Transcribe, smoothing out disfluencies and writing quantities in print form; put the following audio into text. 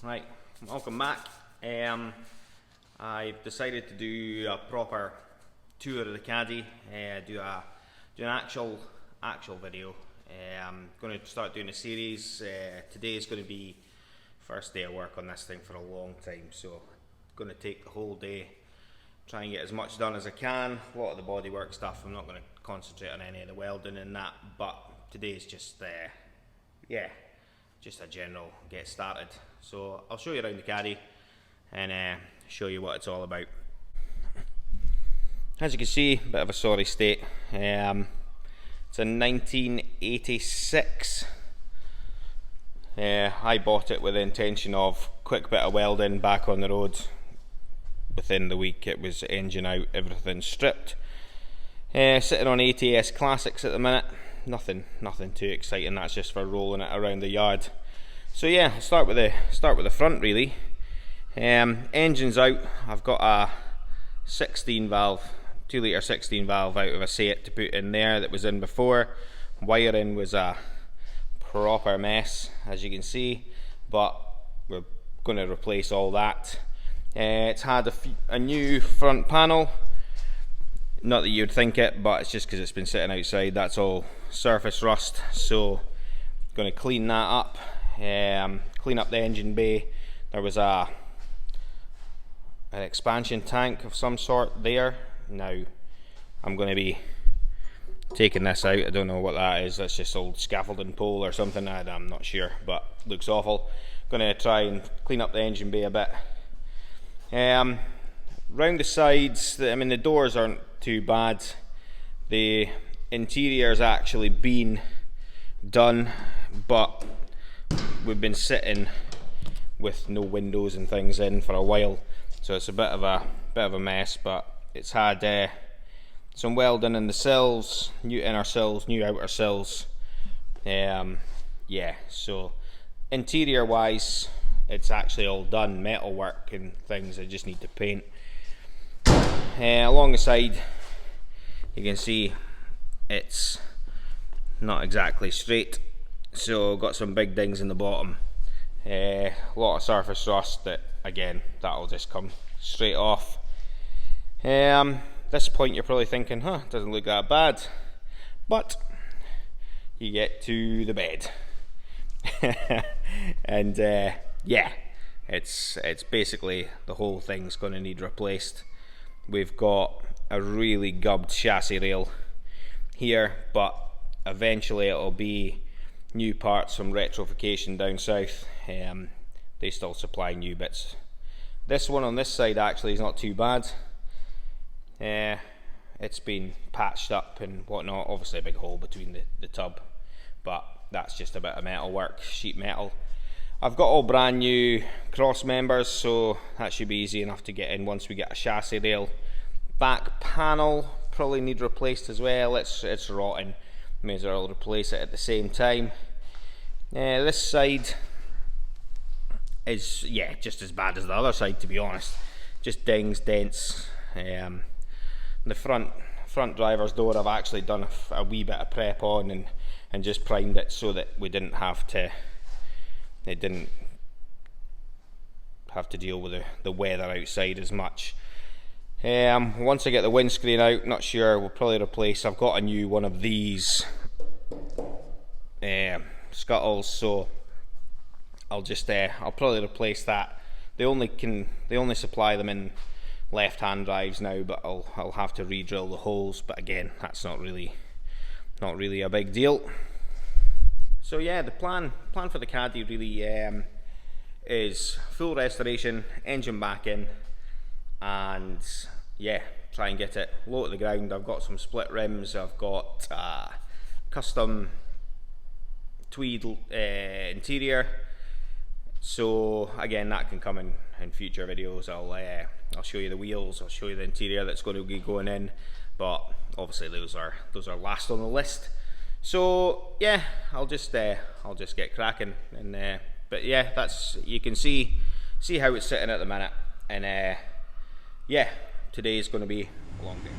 Right, welcome back. I decided to do a proper tour of the caddy, do an actual video. I'm going to start doing a series. Today is going to be first day of work on this thing for a long time, so I'm going to take the whole day, try and get as much done as I can. A lot of the bodywork stuff, I'm not going to concentrate on any of the welding and that, but today is just just a general get started. So I'll show you around the caddy and show you what it's all about. As you can see, a bit of a sorry state. It's a 1986. I bought it with the intention of quick bit of welding, back on the road. Within the week it was engine out, everything stripped. Sitting on ATS Classics at the minute. Nothing too exciting. That's just for rolling it around the yard. So yeah, I'll start with the front really. Engine's out. I've got a 16 valve, 2 litre 16 valve out of a Seat to put in there that was in before. Wiring was a proper mess, as you can see, but we're going to replace all that. It's had a new front panel. Not that you'd think it, but it's just because it's been sitting outside. That's all surface rust, so going to clean that up, clean up the engine bay. There was an expansion tank of some sort there. Now I'm going to be taking this out. I don't know what that is. That's just old scaffolding pole or something. I'm not sure, but looks awful. Going to try and clean up the engine bay a bit. Round the sides, the doors aren't too bad. The interior's actually been done, but we've been sitting with no windows and things in for a while, so it's a bit of a mess. But it's had some welding in the sills, new inner sills, new outer sills. Yeah, so interior wise it's actually all done, metal work and things. I just need to paint. Along the side you can see it's not exactly straight, so got some big dings in the bottom. A lot of surface rust that, again, that'll just come straight off. This point you're probably thinking, doesn't look that bad, but you get to the bed and yeah, it's basically the whole thing's going to need replaced. We've got a really gubbed chassis rail here, but eventually it'll be new parts from Retrofication down south. They still supply new bits. This one on this side actually is not too bad. It's been patched up and whatnot. Obviously a big hole between the tub, but that's just a bit of metal work, sheet metal. I've got all brand new cross members, so that should be easy enough to get in once we get a chassis rail. Back panel probably need replaced as well. It's rotten. May as well replace it at the same time. This side is just as bad as the other side, to be honest. Just dings, dents. The front driver's door I've actually done a wee bit of prep on and just primed it so that we didn't have to. It didn't have to deal with the weather outside as much. Once I get the windscreen out, not sure, we'll probably replace. I've got a new one of these scuttles, so I'll probably replace that. They only supply them in left-hand drives now, but I'll have to re-drill the holes. But again, that's not really a big deal. So yeah, the plan for the caddy really is full restoration, engine back in, and yeah, try and get it low to the ground. I've got some split rims. I've got custom tweed interior. So again, that can come in future videos. I'll show you the wheels. I'll show you the interior that's going to be going in. But obviously those are last on the list. So yeah, I'll just get cracking, and but yeah, you can see how it's sitting at the minute, and yeah, today is going to be a long day.